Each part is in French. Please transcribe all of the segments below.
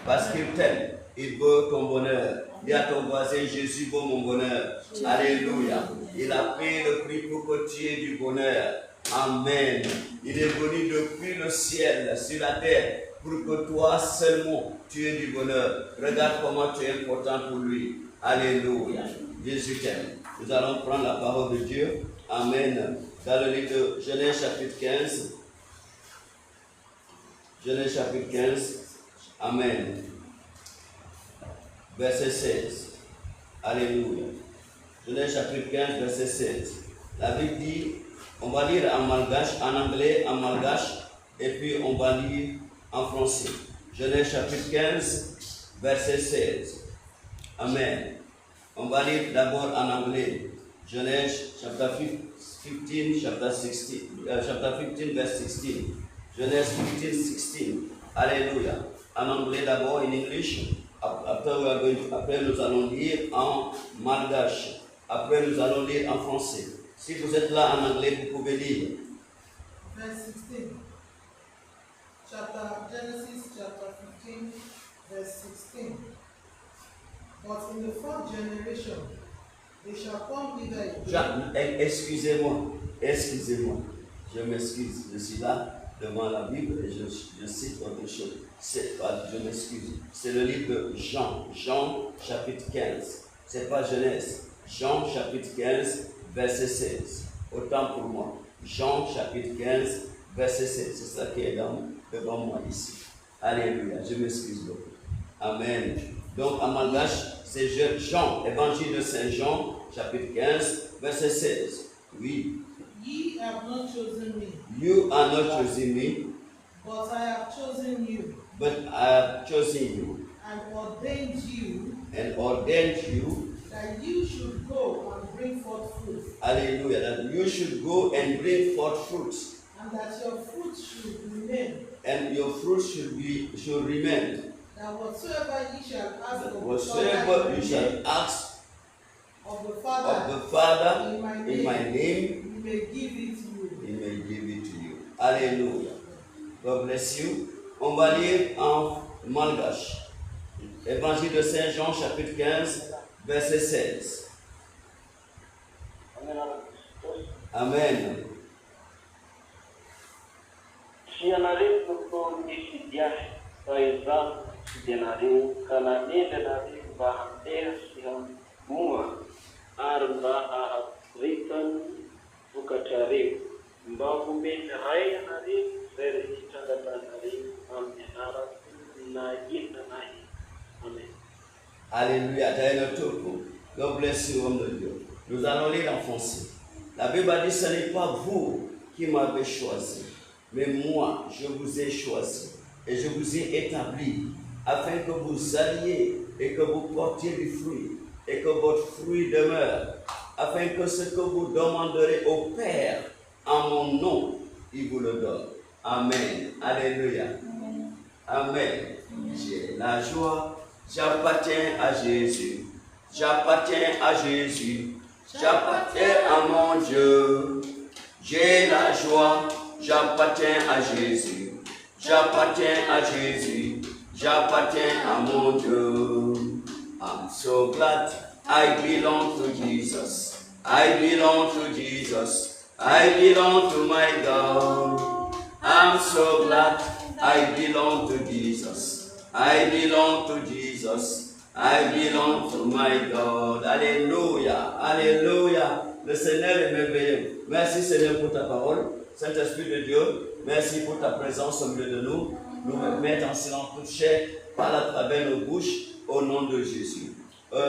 parce qu'il t'aime. Il veut ton bonheur. Dis à ton voisin, Jésus veut mon bonheur. Alléluia. Il a payé le prix pour que tu aies du bonheur. Amen. Il est venu depuis le ciel sur la terre pour que toi seulement tu aies du bonheur. Regarde comment tu es important pour lui. Alléluia. Jésus t'aime. Nous allons prendre la parole de Dieu. Amen. Dans le livre de Genèse chapitre 15. Genèse chapitre 15. Amen. Verset 16. Alléluia. Genèse chapitre 15, verset 16. La Bible dit, on va lire en malgache, en anglais, en malgache, et puis on va lire en français. Genèse chapitre 15, verset 16. Amen. On va lire d'abord en anglais. Genèse chapitre 15, chapter 15, verse 16. Genèse 15, 16. Alléluia. En anglais d'abord, in English. Après, nous allons lire en malgache. Après, nous allons lire en français. Si vous êtes là en anglais, vous pouvez lire. Verse 16. Genesis chapter 15, verse 16. But in the fourth generation, they shall come hither. Excusez-moi. Je m'excuse. Je suis là devant la Bible et je cite autre chose. Je m'excuse. C'est le livre de Jean. Jean chapitre 15. C'est pas Genèse. Jean chapitre 15, verset 16. Autant pour moi. Jean chapitre 15, verset 16. C'est ça qui est devant moi ici. Alléluia. Je m'excuse beaucoup. Amen. Donc, en malgache, c'est Jean, évangile de Saint Jean, chapitre 15, verset 16. Oui. Ye have not chosen me. You are not choosing me. But I have chosen you. But I have chosen you. And ordained you. And ordained you. That you should go and bring forth fruit. Hallelujah. That you should go and bring forth fruit. And that your fruit should remain. And your fruit should remain. That whatsoever ye shall ask of the Father in my name, He may give it to you. He may give it to you. Alléluia. God bless you. On va lire en malgache. Évangile de Saint Jean, chapitre 15, verset 16. Amen. Alléluia. God bless you, homme de Dieu. Nous allons lire en français. La Bible a dit, ce n'est pas vous qui m'avez choisi, mais moi, je vous ai choisi et je vous ai établi afin que vous alliez et que vous portiez du fruit et que votre fruit demeure, afin que ce que vous demanderez au Père en mon nom, il vous le donne. Amen. Alléluia. Amen. J'ai la joie, j'appartiens à Jésus. J'appartiens à Jésus. J'appartiens à mon Dieu. J'ai la joie, j'appartiens à Jésus. J'appartiens à Jésus. J'appartiens à mon Dieu. I'm so glad I belong to Jesus. I belong to Jesus. I belong to my God. I'm so glad I belong to Jesus. I belong to Jesus. I belong to my God. Alléluia. Alléluia. Le Seigneur est merveilleux. Merci Seigneur pour ta parole. Saint-Esprit de Dieu, merci pour ta présence au milieu de nous. Nous mettons en silence toute chair, parle à travers nos bouches au nom de Jésus.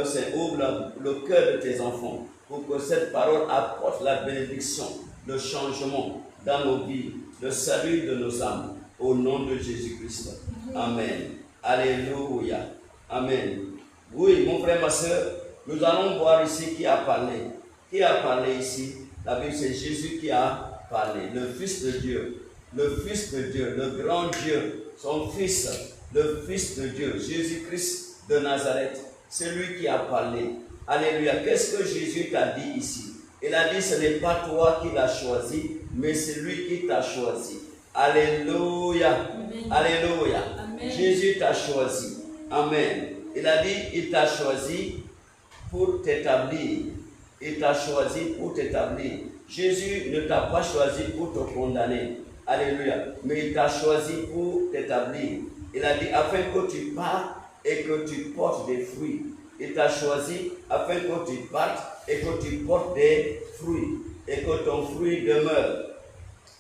Seigneur, ouvre le cœur de tes enfants pour que cette parole apporte la bénédiction, le changement dans nos vies, le salut de nos âmes. Au nom de Jésus-Christ. Amen. Alléluia. Amen. Oui, mon frère, ma soeur, nous allons voir ici qui a parlé. Qui a parlé ici? La Bible, c'est Jésus qui a parlé. Le Fils de Dieu. Le Fils de Dieu. Le grand Dieu. Son Fils. Le Fils de Dieu. Jésus-Christ de Nazareth. C'est lui qui a parlé. Alléluia. Qu'est-ce que Jésus t'a dit ici? Il a dit, ce n'est pas toi qui l'as choisi, mais c'est lui qui t'a choisi. Alléluia. Amen. Alléluia. Amen. Jésus t'a choisi. Amen. Il a dit, il t'a choisi pour t'établir. Il t'a choisi pour t'établir. Jésus ne t'a pas choisi pour te condamner. Alléluia. Mais il t'a choisi pour t'établir. Il a dit, afin que tu partes et que tu portes des fruits. Il t'a choisi afin que tu partes et que tu portes des fruits. Et que ton fruit demeure.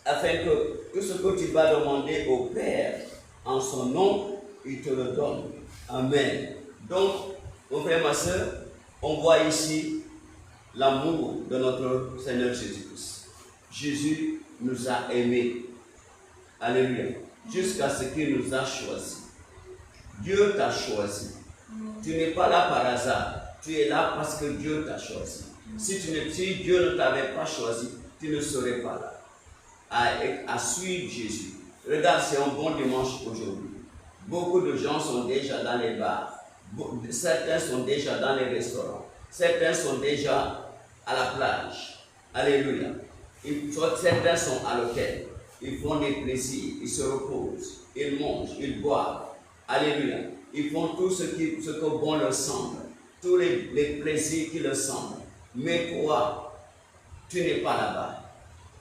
Afin que tout ce que tu vas demander au Père en son nom, il te le donne. Amen. Donc, mon frère, ma soeur, on voit ici l'amour de notre Seigneur Jésus-Christ. Jésus nous a aimés. Alléluia. Jusqu'à ce qu'il nous a choisis. Dieu t'a choisi. Tu n'es pas là par hasard. Tu es là parce que Dieu t'a choisi. Si Dieu ne t'avait pas choisi, tu ne serais pas là. À suivre Jésus. Regarde, c'est un bon dimanche aujourd'hui. Beaucoup de gens sont déjà dans les bars. Certains sont déjà dans les restaurants. Certains sont déjà à la plage. Alléluia. Certains sont à l'hôtel. Ils font des plaisirs. Ils se reposent. Ils mangent. Ils boivent. Alléluia. Ils font tout ce que bon leur semble. Tous les plaisirs qui leur semblent. Mais toi, tu n'es pas là-bas.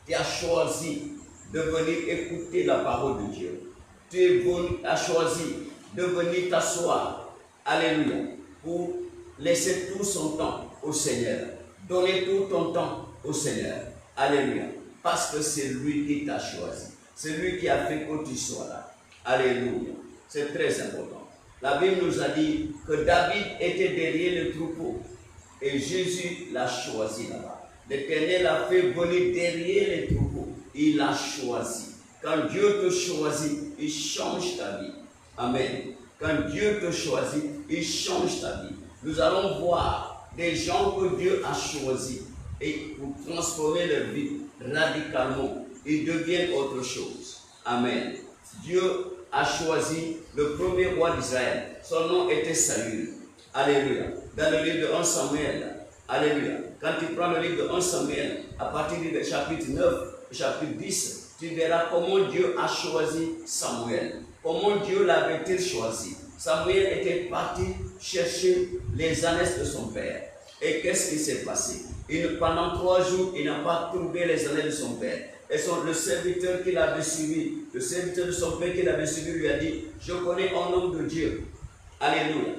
Tu as choisi de venir écouter la parole de Dieu. Tu as choisi de venir t'asseoir. Alléluia. Pour laisser tout son temps au Seigneur. Donner tout ton temps au Seigneur. Alléluia. Parce que c'est lui qui t'a choisi. C'est lui qui a fait que tu sois là. Alléluia. C'est très important. La Bible nous a dit que David était derrière le troupeau. Et Jésus l'a choisi là-bas. L'Éternel a fait venir derrière les troupeaux. Il l'a choisi. Quand Dieu te choisit, il change ta vie. Amen. Quand Dieu te choisit, il change ta vie. Nous allons voir des gens que Dieu a choisis et pour transformer leur vie radicalement. Ils deviennent autre chose. Amen. Dieu a choisi le premier roi d'Israël. Son nom était Saül. Alléluia. Dans le livre de 1 Samuel. Alléluia. Quand tu prends le livre de 1 Samuel, à partir du chapitre 9, chapitre 10, tu verras comment Dieu a choisi Samuel. Comment Dieu l'avait-il choisi? Samuel était parti chercher les ânesses de son père. Et qu'est-ce qui s'est passé? Pendant 3 jours, il n'a pas trouvé les ânesses de son père. Et le serviteur qui l'avait suivi, le serviteur de son père qui l'avait suivi lui a dit, je connais un homme de Dieu. Alléluia.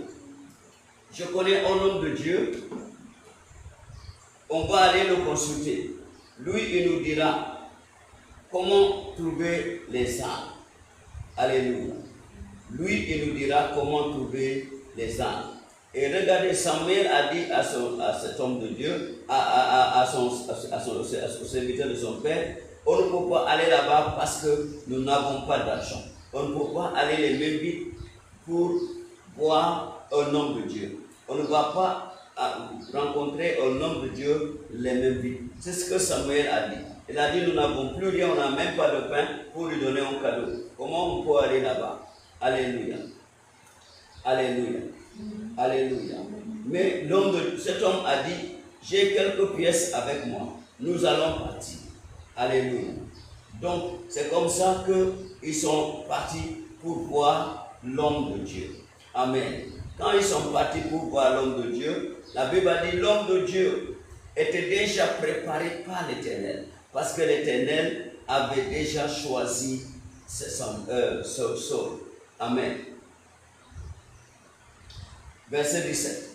Je connais un homme de Dieu. On va aller le consulter. Lui, il nous dira comment trouver les âmes. Alléluia. Lui, il nous dira comment trouver les âmes. Et regardez, Samuel a dit à cet homme de Dieu, au serviteur de son père, on ne peut pas aller là-bas parce que nous n'avons pas d'argent. On ne peut pas aller les mêmes vies pour voir un homme de Dieu. On ne va pas rencontrer un homme de Dieu les mêmes vies. C'est ce que Samuel a dit. Il a dit, nous n'avons plus rien, on n'a même pas de pain pour lui donner un cadeau. Comment on peut aller là-bas? Alléluia. Alléluia. Alléluia. Mais cet homme a dit, j'ai quelques pièces avec moi. Nous allons partir. Alléluia. Donc, c'est comme ça qu'ils sont partis pour voir l'homme de Dieu. Amen. Quand ils sont partis pour voir l'homme de Dieu, la Bible a dit l'homme de Dieu était déjà préparé par l'Éternel. Parce que l'Éternel avait déjà choisi Saul. Amen. Verset 17.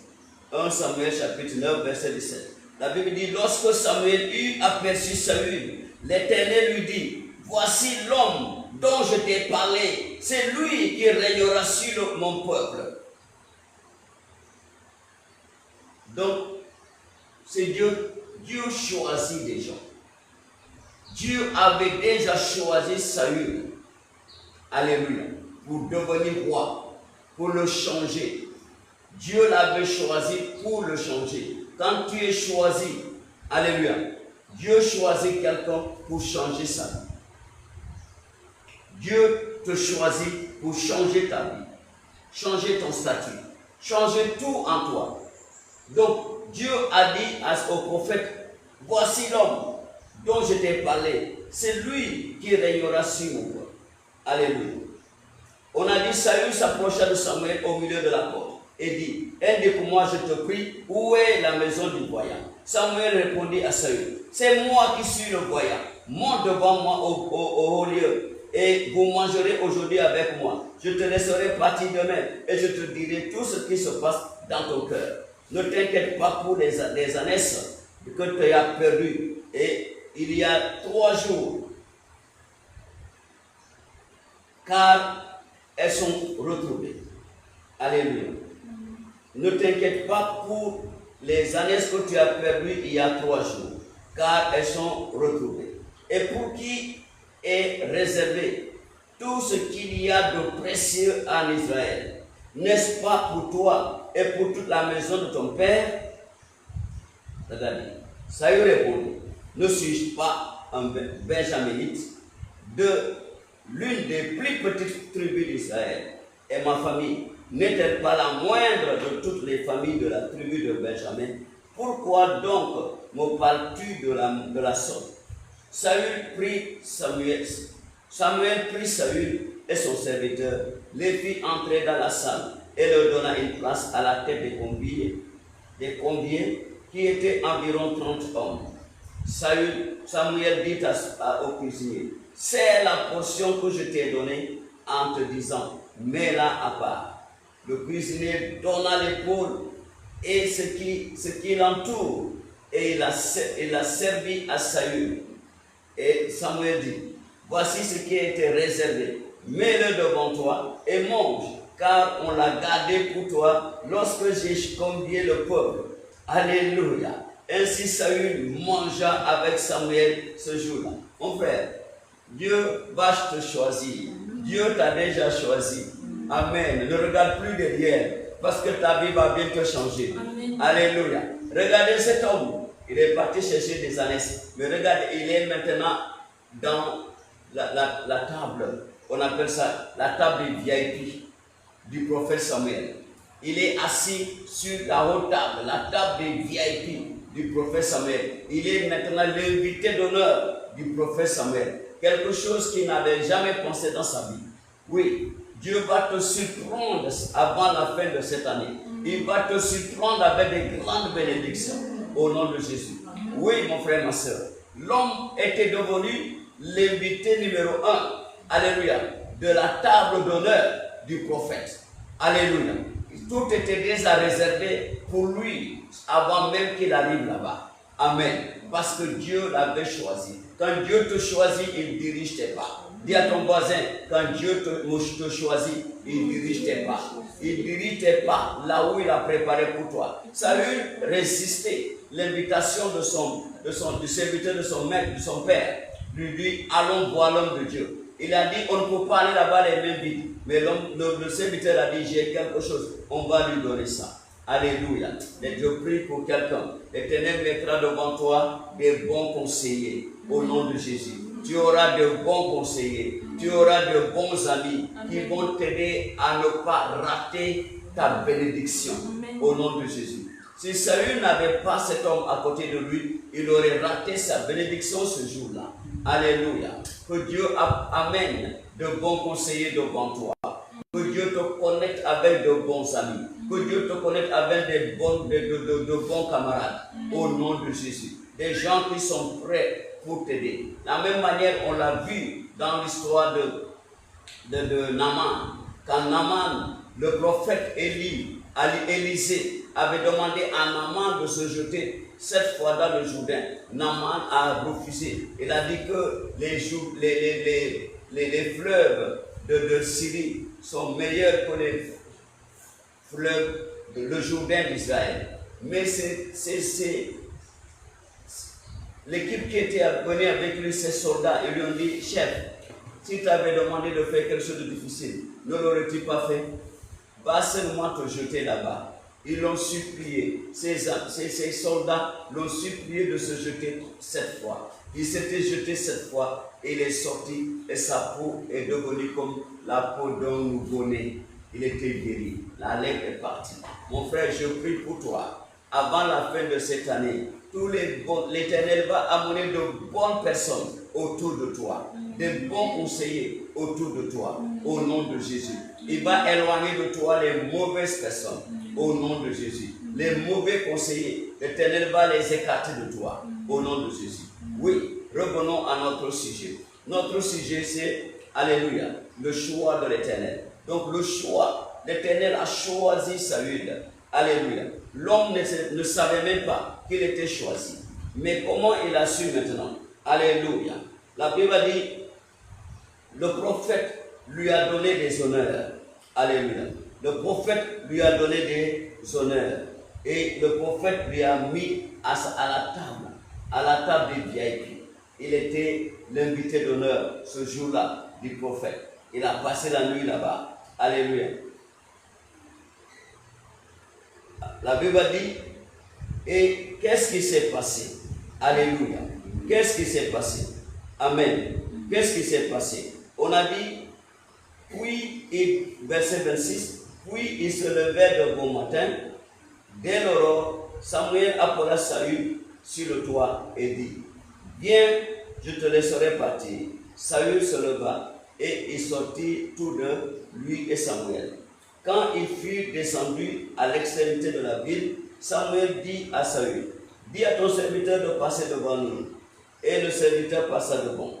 1 Samuel chapitre 9, verset 17. La Bible dit, lorsque Samuel eut aperçu Saül, l'Éternel lui dit, voici l'homme dont je t'ai parlé, c'est lui qui régnera sur mon peuple. Donc, c'est Dieu. Dieu choisit des gens. Dieu avait déjà choisi Saül. Alléluia. Pour devenir roi. Pour le changer. Dieu l'avait choisi pour le changer. Quand tu es choisi, alléluia, Dieu choisit quelqu'un pour changer sa vie. Dieu te choisit pour changer ta vie. Changer ton statut. Changer tout en toi. Donc, Dieu a dit au prophète, voici l'homme dont je t'ai parlé. C'est lui qui régnera sur mon peuple. Alléluia. On a dit, Saül s'approcha de Samuel au milieu de la porte et dit, indique-moi, je te prie, où est la maison du voyant? Samuel répondit à Saül, c'est moi qui suis le voyant, monte devant moi au haut lieu, et vous mangerez aujourd'hui avec moi. Je te laisserai partir demain, et je te dirai tout ce qui se passe dans ton cœur. Ne t'inquiète pas pour les années que tu as perdues. Et il y a 3 jours, car elles sont retrouvées. Alléluia. Ne t'inquiète pas pour les années que tu as perdues il y a 3 jours, car elles sont retrouvées. Et pour qui est réservé tout ce qu'il y a de précieux en Israël, n'est-ce pas pour toi et pour toute la maison de ton père? Regardez, Saül répondit, ne suis-je pas un benjaminite de l'une des plus petites tribus d'Israël, et ma famille n'est-elle pas la moindre de toutes les familles de la tribu de Benjamin? Pourquoi donc me parles-tu de la sorte? Saül prit Samuel. Samuel prit Saül et son serviteur, les fit entrer dans la salle et leur donna une place à la tête des conviés qui étaient environ 30 hommes. Samuel dit au cuisinier, c'est la portion que je t'ai donnée en te disant, mets-la à part. Le cuisinier donna l'épaule et ce qui l'entoure, et il a servi à Saül. Et Samuel dit, voici ce qui a été réservé, mets-le devant toi et mange, car on l'a gardé pour toi lorsque j'ai convié le peuple. Alléluia. Ainsi Saül mangea avec Samuel ce jour-là. Mon frère, Dieu va te choisir. Dieu t'a déjà choisi. Amen. Ne regarde plus derrière, parce que ta vie va bientôt changer. Amen. Alléluia. Regardez cet homme. Il est parti chercher des années. Mais regardez, il est maintenant dans la table. On appelle ça la table des VIP du prophète Samuel. Il est assis sur la haute table, la table des VIP du prophète Samuel. Il est maintenant l'invité d'honneur du prophète Samuel. Quelque chose qu'il n'avait jamais pensé dans sa vie. Oui, Dieu va te surprendre avant la fin de cette année. Il va te surprendre avec des grandes bénédictions au nom de Jésus. Oui, mon frère, ma soeur. L'homme était devenu l'invité numéro 1, alléluia, de la table d'honneur du prophète. Alléluia. Tout était déjà réservé pour lui avant même qu'il arrive là-bas. Amen. Parce que Dieu l'avait choisi. Quand Dieu te choisit, il dirige tes pas. Dis à ton voisin, quand Dieu te choisit, il dirige tes pas. Il dirige tes pas là où il a préparé pour toi. Saül résistait l'invitation du serviteur de son maître, de son père. Lui dit, allons voir l'homme de Dieu. Il a dit, on ne peut pas aller là-bas les mains vides. Mais le serviteur a dit, j'ai quelque chose, on va lui donner ça. Alléluia. Et je prie pour quelqu'un. L'Éternel mettra devant toi des bons conseillers au nom de Jésus. Tu auras de bons conseillers, tu auras de bons amis qui vont t'aider à ne pas rater ta bénédiction au nom de Jésus. Si Saül n'avait pas cet homme à côté de lui, il aurait raté sa bénédiction ce jour-là. Alléluia. Que Dieu amène de bons conseillers devant toi. Que Dieu te connecte avec de bons amis. Que Dieu te connecte avec de bons camarades. Au nom de Jésus. Des gens qui sont prêts pour t'aider. De la même manière, on l'a vu dans l'histoire de Naaman. Quand Naaman, le prophète Élisée, avait demandé à Naaman de se jeter 7 fois dans le Jourdain. Naaman a refusé. Il a dit que les fleuves de Syrie sont meilleurs que les fleuves le Jourdain d'Israël. Mais c'est l'équipe qui était venue avec lui, ses soldats, ils lui ont dit, chef, si tu avais demandé de faire quelque chose de difficile, ne l'aurais-tu pas fait? Va seulement te jeter là-bas. Ils l'ont supplié, ces soldats l'ont supplié de se jeter 7 fois. Il s'était jeté 7 fois, et il est sorti, et sa peau est devenue comme la peau d'un nouveau-né. Il était guéri, la lèvre est partie. Mon frère, je prie pour toi, avant la fin de cette année, l'Éternel va amener de bonnes personnes autour de toi. des bons conseillers autour de toi, au nom de Jésus. Il va éloigner de toi les mauvaises personnes, au nom de Jésus. Les mauvais conseillers, l'Éternel va les écarter de toi, au nom de Jésus. Oui, revenons à notre sujet. Notre sujet, c'est, alléluia, le choix de l'Éternel. Donc le choix, l'Éternel a choisi Saül. Alléluia. L'homme ne savait même pas qu'il était choisi. Mais comment il a su maintenant? Alléluia. La Bible dit, le prophète lui a donné des honneurs. Alléluia. Le prophète lui a donné des honneurs. Et le prophète lui a mis à la table des VIP. Il était l'invité d'honneur ce jour-là du prophète. Il a passé la nuit là-bas. Alléluia. La Bible dit, et qu'est-ce qui s'est passé? Alléluia. Qu'est-ce qui s'est passé? Amen. Qu'est-ce qui s'est passé? On a dit, puis, verset 26, puis il se levait de bon matin. Dès l'aurore, Samuel appela Saül sur le toit et dit, viens, je te laisserai partir. Saül se leva et il sortit tous deux, lui et Samuel. Quand ils furent descendus à l'extrémité de la ville, Samuel dit à Saül, dis à ton serviteur de passer devant nous. Et le serviteur passa devant.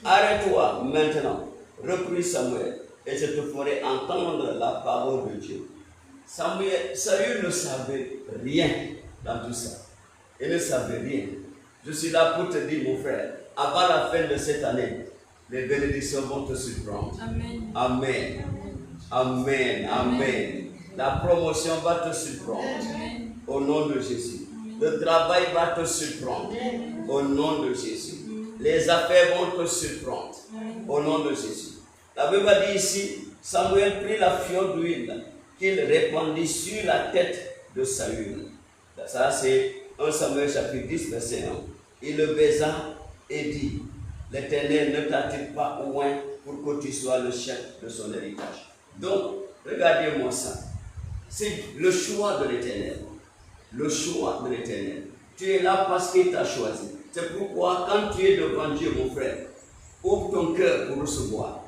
Arrête-toi maintenant, reprit Samuel, et je te ferai entendre la parole de Dieu. Saül ne savait rien dans tout ça. Il ne savait rien. Je suis là pour te dire, mon frère, avant la fin de cette année, les bénédictions vont te surprendre. Amen. Amen. Amen. Amen. La promotion va te surprendre. Amen. Au nom de Jésus. Le travail va te surprendre. Amen. Au nom de Jésus. Les affaires vont te surprendre. Amen. Au nom de Jésus. La Bible dit ici, Samuel prit la fiole d'huile qu'il répandit sur la tête de Saül. Ça c'est 1 Samuel chapitre 10 verset 1. Il le baisa et dit, l'Éternel ne t'a-t-il pas au loin pour que tu sois le chef de son héritage. Donc, regardez-moi ça. C'est le choix de l'Éternel. Le choix de l'Éternel. Tu es là parce qu'il t'a choisi. C'est pourquoi quand tu es devant Dieu, mon frère, ouvre ton cœur pour recevoir.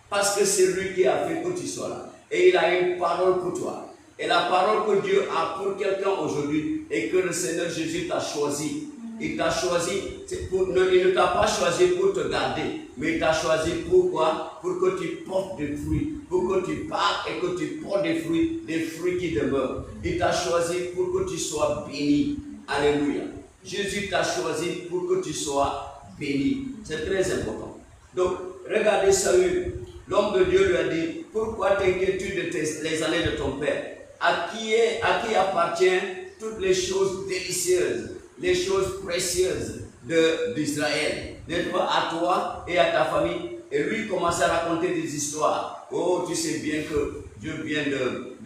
Parce que c'est lui qui a fait que tu sois là. Et il a une parole pour toi. Et la parole que Dieu a pour quelqu'un aujourd'hui et que le Seigneur Jésus t'a choisi. Il t'a choisi, il ne t'a pas choisi pour te garder, mais il t'a choisi pourquoi? Pour que tu portes des fruits, pour que tu parles et que tu portes des fruits qui demeurent. Il t'a choisi pour que tu sois béni. Alléluia. Jésus t'a choisi pour que tu sois béni. C'est très important. Donc, regardez Saül. L'homme de Dieu lui a dit, pourquoi t'inquiètes-tu les années de ton père? À qui appartient toutes les choses délicieuses, les choses précieuses d'Israël, n'est-ce pas, à toi et à ta famille? Et lui commençait à raconter des histoires. Oh, tu sais bien que Dieu vient de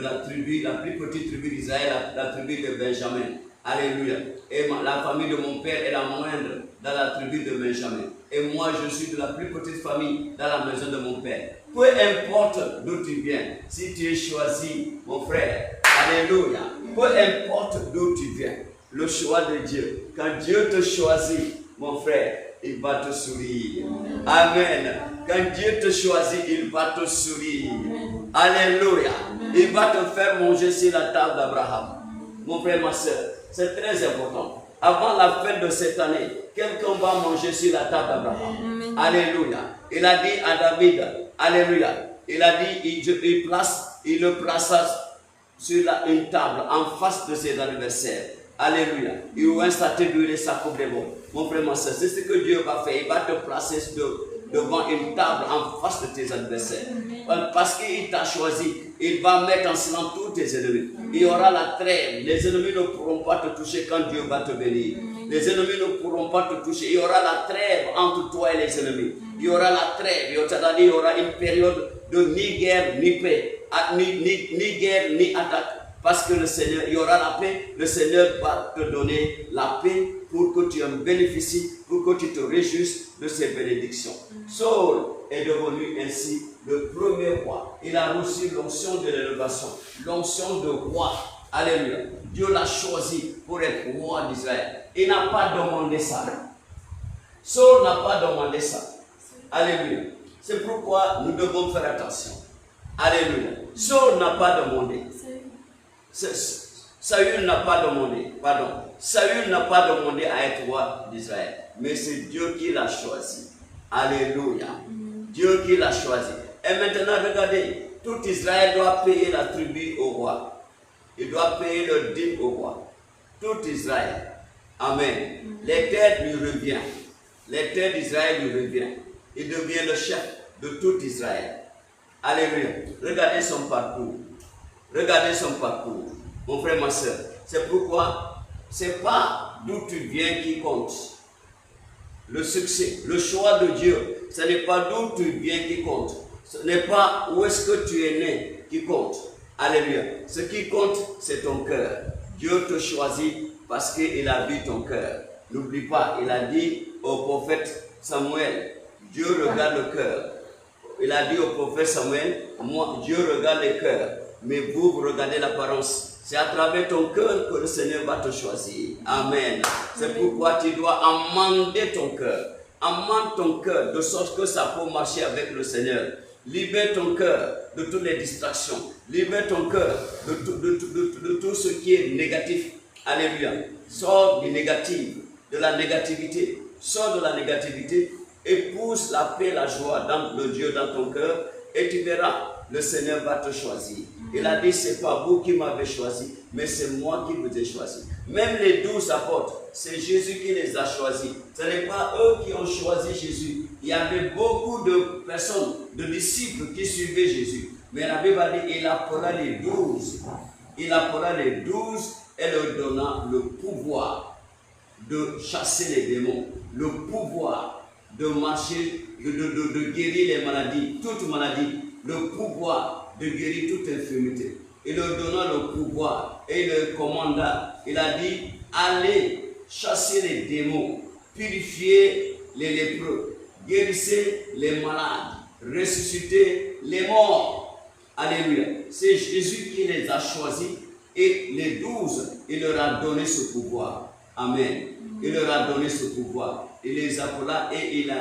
la tribu, la plus petite tribu d'Israël, la tribu de Benjamin. Alléluia. Et la famille de mon père est la moindre dans la tribu de Benjamin. Et moi, je suis de la plus petite famille dans la maison de mon père. Peu importe d'où tu viens, si tu es choisi, mon frère, alléluia. Peu importe d'où tu viens, le choix de Dieu, quand Dieu te choisit, mon frère, il va te sourire. Amen. Quand Dieu te choisit, il va te sourire. Alléluia. Il va te faire manger sur la table d'Abraham. Mon frère, ma soeur, c'est très important. Avant la fin de cette année, quelqu'un va manger sur la table d'Abraham. Alléluia. Il a dit à David, alléluia. Il a dit, il le plaça sur une table en face de ses adversaires. Alléluia. Il va installer de sa coupe de bon. Mon frère, ma soeur, c'est ce que Dieu va faire. Il va te placer devant une table en face de tes adversaires. Parce qu'il t'a choisi, il va mettre en silence tous tes ennemis. Il y aura la trêve. Les ennemis ne pourront pas te toucher quand Dieu va te bénir. Les ennemis ne pourront pas te toucher. Il y aura la trêve entre toi et les ennemis. Il y aura la trêve. C'est-à-dire il y aura une période de ni guerre, ni paix, ni guerre, ni attaque. Parce que le Seigneur, il y aura la paix. Le Seigneur va te donner la paix pour que tu en bénéficies, pour que tu te réjouisses de ces bénédictions. Saul est devenu ainsi le premier roi. Il a reçu l'onction de l'élévation, l'onction de roi. Alléluia. Dieu l'a choisi pour être roi d'Israël. Il n'a pas demandé ça. Saul n'a pas demandé ça. Alléluia. C'est pourquoi nous devons faire attention. Alléluia. Saul n'a pas demandé. Saül n'a pas demandé. Pardon. Saül n'a pas demandé à être roi d'Israël. Mais c'est Dieu qui l'a choisi. Alléluia. Dieu qui l'a choisi. Et maintenant, regardez, tout Israël doit payer la tribu au roi. Il doit payer le dîme au roi. Tout Israël. Amen. Les terres lui reviennent. Les terres d'Israël lui reviennent. Il devient le chef de tout Israël. Alléluia. Regardez son parcours. Regardez son parcours. Mon frère, ma soeur. C'est pourquoi c'est pas d'où tu viens qui compte. Le succès, le choix de Dieu, ce n'est pas d'où tu viens qui compte. Ce n'est pas où est-ce que tu es né qui compte. Alléluia. Ce qui compte, c'est ton cœur. Dieu te choisit parce qu'il a vu ton cœur. N'oublie pas, il a dit au prophète Samuel, Dieu regarde le cœur. Il a dit au prophète Samuel, moi, Dieu regarde le cœur, mais vous regardez l'apparence. C'est à travers ton cœur que le Seigneur va te choisir. Amen. C'est pourquoi tu dois amender ton cœur. Amende ton cœur de sorte que ça peut marcher avec le Seigneur. Libère ton cœur de toutes les distractions. Libère ton cœur de tout ce qui est négatif. Alléluia. Sors du négatif, de la négativité. Sors de la négativité. Épouse la paix, la joie dans le Dieu dans ton cœur. Et tu verras, le Seigneur va te choisir. Il a dit, c'est pas vous qui m'avez choisi, mais c'est moi qui vous ai choisi. Même les 12 apôtres, c'est Jésus qui les a choisis. Ce n'est pas eux qui ont choisi Jésus. Il y avait beaucoup de personnes, de disciples qui suivaient Jésus. Mais la Bible a dit, il appela les 12. Il appela les 12 et leur donna le pouvoir de chasser les démons, le pouvoir de marcher, de guérir les maladies, toutes maladies, le pouvoir de guérir toute infirmité. Il leur donna le pouvoir et il leur commanda. Il a dit, allez chasser les démons, purifier les lépreux, guérissez les malades, ressuscitez les morts. Alléluia. C'est Jésus qui les a choisis et les 12, il leur a donné ce pouvoir. Amen. Il leur a donné ce pouvoir. Il les appela et il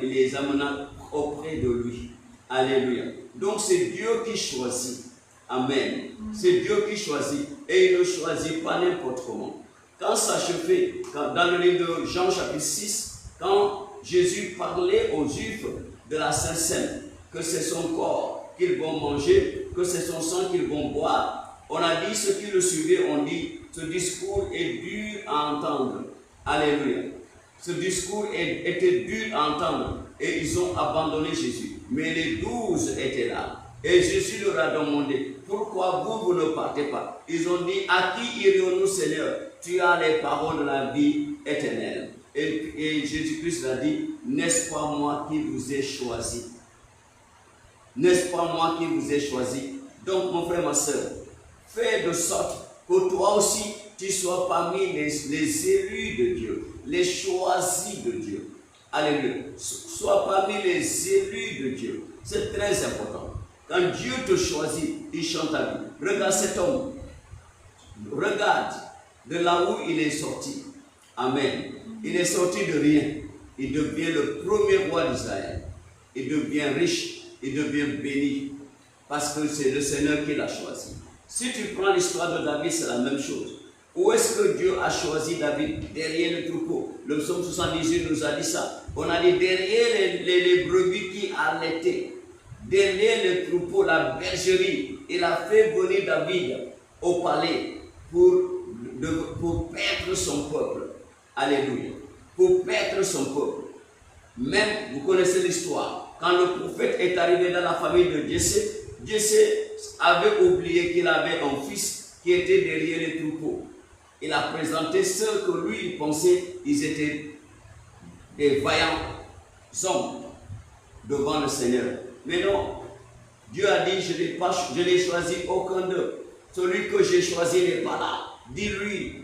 les amena auprès de lui. Alléluia. Donc c'est Dieu qui choisit. Amen. C'est Dieu qui choisit. Et il ne choisit pas n'importe comment. Quand ça se fait, dans le livre de Jean chapitre 6, quand Jésus parlait aux Juifs de la Sainte Seine, que c'est son corps qu'ils vont manger, que c'est son sang qu'ils vont boire, on a dit, ceux qui le suivaient ont dit, ce discours est dur à entendre. Alléluia. Ce discours était dur à entendre et ils ont abandonné Jésus. Mais les 12 étaient là. Et Jésus leur a demandé, pourquoi vous ne partez pas? Ils ont dit, à qui irions-nous, Seigneur? Tu as les paroles de la vie éternelle. Et Jésus-Christ a dit, n'est-ce pas moi qui vous ai choisi? N'est-ce pas moi qui vous ai choisi? Donc mon frère, ma soeur, fais de sorte que toi aussi, tu sois parmi les élus de Dieu, les choisis de Dieu. Alléluia. Sois parmi les élus de Dieu. C'est très important. Quand Dieu te choisit, il chante ta vie. Regarde cet homme. Regarde de là où il est sorti. Amen. Il est sorti de rien. Il devient le premier roi d'Israël. Il devient riche. Il devient béni. Parce que c'est le Seigneur qui l'a choisi. Si tu prends l'histoire de David, c'est la même chose. Où est-ce que Dieu a choisi David? Derrière le troupeau. Le psaume 78 nous a dit ça. On a dit derrière les brebis qui allaitaient. Derrière le troupeau, la bergerie. Il a fait venir David au palais pour paître son peuple. Alléluia. Pour paître son peuple. Même, vous connaissez l'histoire. Quand le prophète est arrivé dans la famille de Jessé, Jessé avait oublié qu'il avait un fils qui était derrière les troupeaux. Il a présenté ceux que lui il pensait ils étaient des vaillants hommes devant le Seigneur. Mais non, Dieu a dit, je n'ai choisi aucun d'eux. Celui que j'ai choisi n'est pas là. Dis-lui,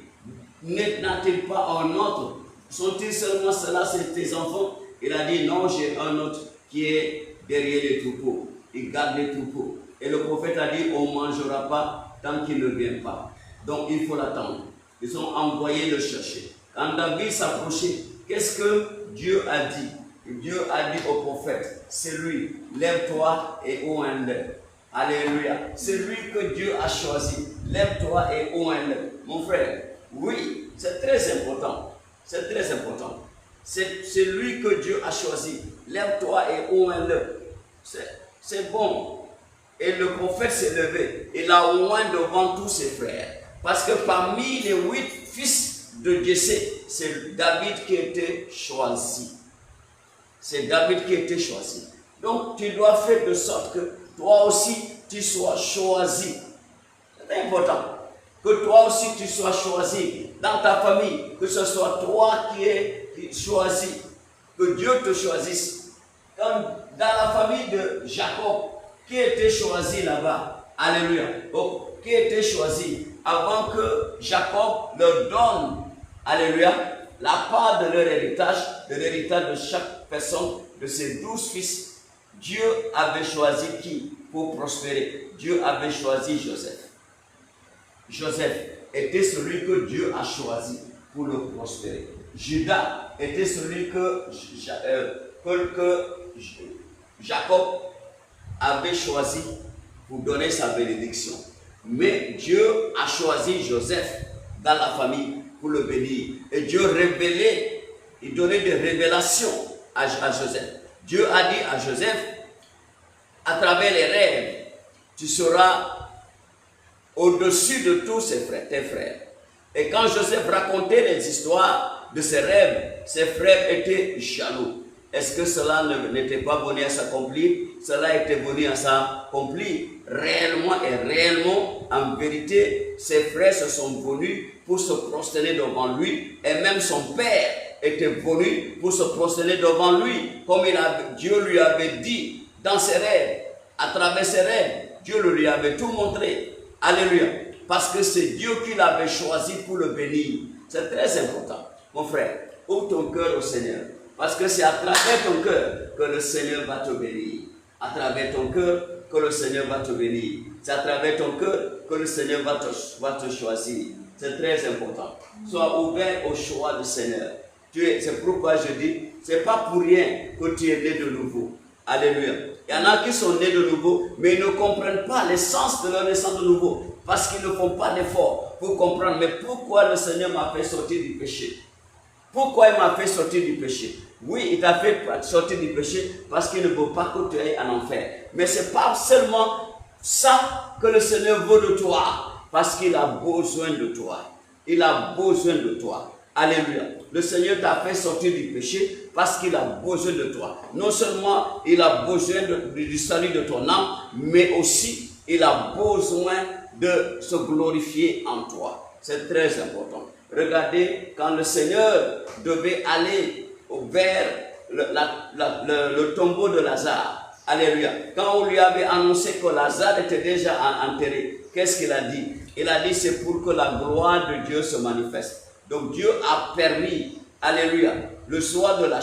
n'a-t-il pas un autre? Sont-ils seulement cela, c'est tes enfants? Il a dit, non, j'ai un autre qui est derrière les troupeaux. Il garde les troupeaux. Et le prophète a dit, on ne mangera pas tant qu'il ne vient pas. Donc il faut l'attendre. Ils ont envoyé le chercher. Quand David s'approchait, qu'est-ce que Dieu a dit au prophète, c'est lui, lève-toi et oins-le. Alléluia. C'est lui que Dieu a choisi. Lève-toi et oins-le. Mon frère, oui, c'est très important. C'est très important. C'est lui que Dieu a choisi. Lève-toi et oins-le. C'est bon. Et le prophète s'est levé. Il a oint devant tous ses frères. Parce que parmi les 8 fils de Jessé, c'est David qui était choisi. C'est David qui était choisi. Donc tu dois faire de sorte que toi aussi tu sois choisi. C'est important. Que toi aussi tu sois choisi dans ta famille. Que ce soit toi qui es choisi. Que Dieu te choisisse. Comme dans la famille de Jacob, qui était choisi là-bas. Alléluia. Donc, qui était choisi avant que Jacob leur donne, alléluia, la part de leur héritage, de l'héritage de chaque personne, de ses 12 fils. Dieu avait choisi qui pour prospérer? Dieu avait choisi Joseph. Joseph était celui que Dieu a choisi pour le prospérer. Judas était celui que Jacob avait choisi pour donner sa bénédiction. Mais Dieu a choisi Joseph dans la famille pour le bénir. Et Dieu révélait, il donnait des révélations à Joseph. Dieu a dit à Joseph, à travers les rêves, tu seras au-dessus de tous tes frères. Et quand Joseph racontait les histoires de ses rêves, ses frères étaient jaloux. Est-ce que cela n'était pas venu à s'accomplir? Cela était venu à s'accomplir réellement et réellement. En vérité, ses frères se sont venus pour se prosterner devant lui. Et même son père était venu pour se prosterner devant lui. Comme Dieu lui avait dit dans ses rêves, à travers ses rêves, Dieu lui avait tout montré. Alléluia. Parce que c'est Dieu qui l'avait choisi pour le bénir. C'est très important. Mon frère, ouvre ton cœur au Seigneur. Parce que c'est à travers ton cœur que le Seigneur va te bénir. À travers ton cœur que le Seigneur va te bénir. C'est à travers ton cœur que le Seigneur va te choisir. C'est très important. Sois ouvert au choix du Seigneur. C'est pourquoi je dis, c'est pas pour rien que tu es né de nouveau. Alléluia. Il y en a qui sont nés de nouveau, mais ils ne comprennent pas l'essence de leur naissance de nouveau. Parce qu'ils ne font pas d'effort pour comprendre. Mais pourquoi le Seigneur m'a fait sortir du péché? Pourquoi il m'a fait sortir du péché? Oui, il t'a fait sortir du péché parce qu'il ne veut pas que tu ailles en enfer. Mais ce n'est pas seulement ça que le Seigneur veut de toi. Parce qu'il a besoin de toi. Il a besoin de toi. Alléluia. Le Seigneur t'a fait sortir du péché parce qu'il a besoin de toi. Non seulement il a besoin du salut de ton âme, mais aussi il a besoin de se glorifier en toi. C'est très important. Regardez, quand le Seigneur devait aller vers le tombeau de Lazare, alléluia, quand on lui avait annoncé que Lazare était déjà enterré, qu'est-ce qu'il a dit? Il a dit, c'est pour que la gloire de Dieu se manifeste. Donc Dieu a permis, alléluia, le soir de la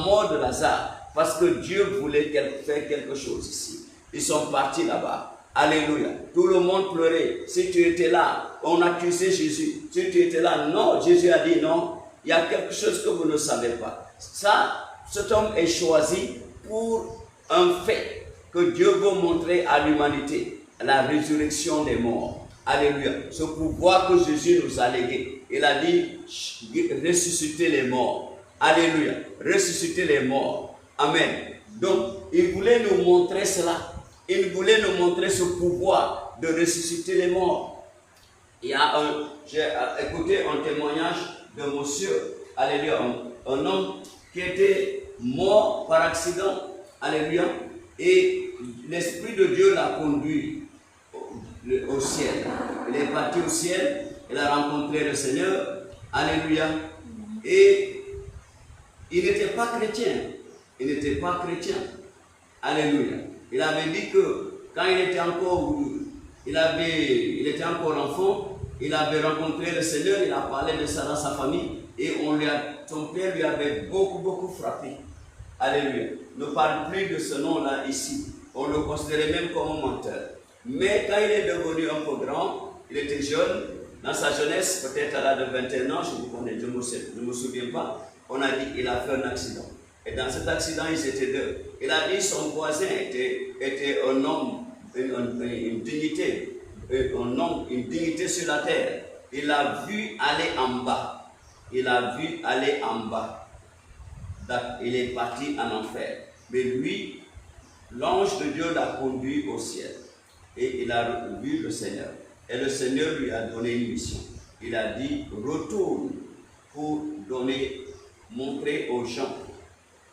mort de Lazare, parce que Dieu voulait faire quelque chose ici. Ils sont partis là-bas. Alléluia. Tout le monde pleurait. Si tu étais là, on accusait Jésus. Si tu étais là, non. Jésus a dit non. Il y a quelque chose que vous ne savez pas. Cet homme est choisi pour un fait que Dieu veut montrer à l'humanité. La résurrection des morts. Alléluia. Ce pouvoir que Jésus nous a légué. Il a dit ressusciter les morts. Alléluia. Ressusciter les morts. Amen. Donc, il voulait nous montrer cela. Il voulait nous montrer ce pouvoir de ressusciter les morts. J'ai écouté un témoignage de monsieur, alléluia, un homme qui était mort par accident, alléluia, et l'Esprit de Dieu l'a conduit au ciel. Il est parti au ciel, il a rencontré le Seigneur, alléluia, et il n'était pas chrétien. Il n'était pas chrétien, alléluia. Il avait dit que quand il était encore enfant, il avait rencontré le Seigneur, il a parlé de ça dans sa famille et son père lui avait beaucoup frappé. Alléluia. Ne parle plus de ce nom-là ici. On le considérait même comme un menteur. Mais quand il est devenu un peu grand, il était jeune, dans sa jeunesse, peut-être à l'âge de 21 ans, je ne me souviens pas, on a dit qu'il a fait un accident. Et dans cet accident, ils étaient deux. Il a dit son voisin était un homme, une dignité, un homme, une dignité sur la terre. Il l'a vu aller en bas. Il a vu aller en bas. Il est parti en enfer. Mais lui, l'ange de Dieu l'a conduit au ciel. Et il a vu le Seigneur. Et le Seigneur lui a donné une mission. Il a dit, retourne pour montrer aux gens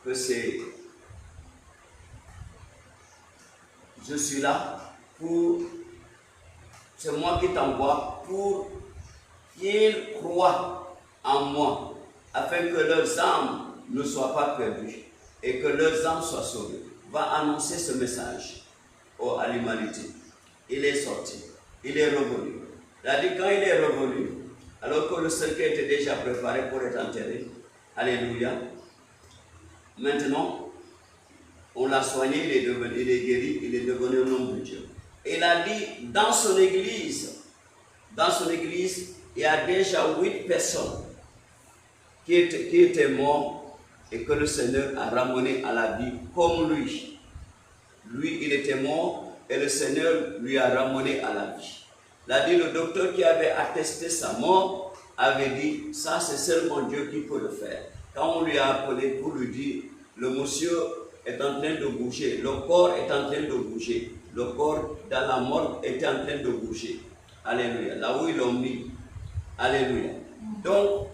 que je suis là c'est moi qui t'envoie pour qu'ils croient en moi, afin que leurs âmes ne soient pas perdues et que leurs âmes soient sauvées. Va annoncer ce message à l'humanité. Il est sorti, il est revenu. Il a dit quand il est revenu, alors que le cercueil était déjà préparé pour être enterré, alléluia, maintenant, on l'a soigné, il est guéri, il est devenu un homme de Dieu. Et il a dit, dans son église, il y a déjà 8 personnes qui étaient mortes et que le Seigneur a ramené à la vie comme lui. Lui, il était mort et le Seigneur lui a ramené à la vie. Il a dit, le docteur qui avait attesté sa mort avait dit, ça c'est seulement Dieu qui peut le faire. Quand on lui a appelé pour lui dire, le monsieur est en train de bouger, le corps est en train de bouger, le corps dans la mort était en train de bouger. Alléluia. Là où ils l'ont mis. Alléluia. Donc,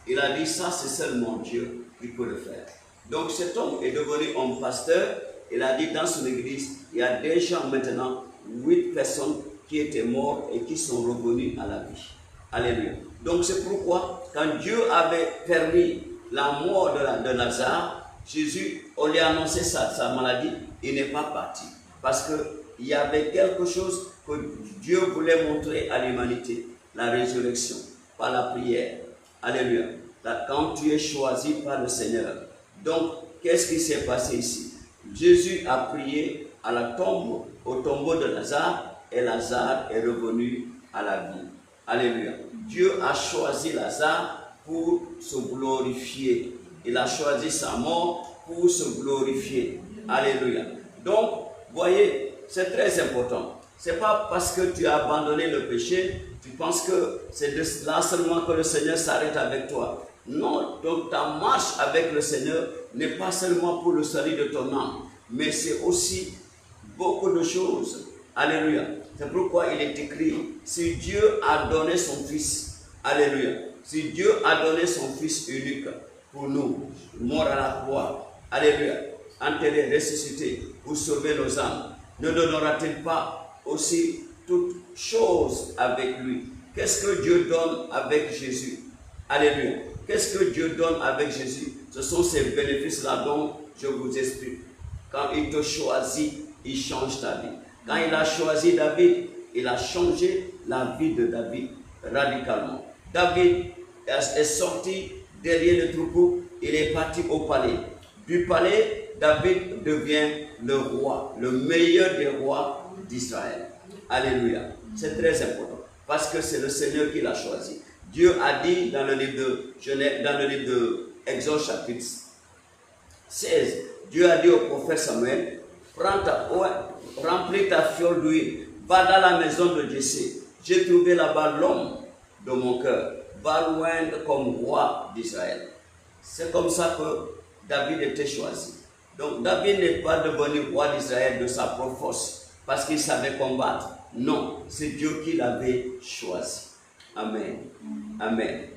il a dit, ça c'est seulement Dieu qui peut le faire. Donc cet homme est devenu un pasteur. Il a dit dans son église, il y a déjà maintenant 8 personnes qui étaient mortes et qui sont revenues à la vie. Alléluia. Donc c'est pourquoi, quand Dieu avait permis la mort de Lazare, Jésus, on lui a annoncé sa maladie, il n'est pas parti. Parce qu'il y avait quelque chose que Dieu voulait montrer à l'humanité, la résurrection, par la prière. Alléluia. Quand tu es choisi par le Seigneur. Donc, qu'est-ce qui s'est passé ici? Jésus a prié à la tombe, au tombeau de Lazare, et Lazare est revenu à la vie. Alléluia. Dieu a choisi Lazare pour se glorifier. Il a choisi sa mort pour se glorifier. Alléluia. Donc, voyez, c'est très important. Ce n'est pas parce que tu as abandonné le péché, tu penses que c'est de là seulement que le Seigneur s'arrête avec toi. Non, donc ta marche avec le Seigneur n'est pas seulement pour le salut de ton âme, mais c'est aussi beaucoup de choses. Alléluia. C'est pourquoi il est écrit, si Dieu a donné son Fils, alléluia, si Dieu a donné son Fils unique pour nous, mort à la croix, alléluia, enterré, ressuscité, pour sauver nos âmes, ne donnera-t-il pas aussi toutes choses avec lui? Qu'est-ce que Dieu donne avec Jésus? Alléluia. Qu'est-ce que Dieu donne avec Jésus? Ce sont ces bénéfices-là dont je vous explique. Quand il te choisit, il change ta vie. Quand il a choisi David, il a changé la vie de David radicalement. David est sorti derrière le troupeau, il est parti au palais. Du palais, David devient le roi, le meilleur des rois d'Israël. Alléluia. C'est très important parce que c'est le Seigneur qui l'a choisi. Dieu a dit dans le livre de Exode chapitre 16, Dieu a dit au prophète Samuel, remplis ta fiole d'huile, va dans la maison de Jessé. J'ai trouvé là-bas l'homme de mon cœur, va loin comme roi d'Israël. C'est comme ça que David était choisi. Donc David n'est pas devenu roi d'Israël de sa propre force, parce qu'il savait combattre. Non, c'est Dieu qui l'avait choisi. Amen. Amen.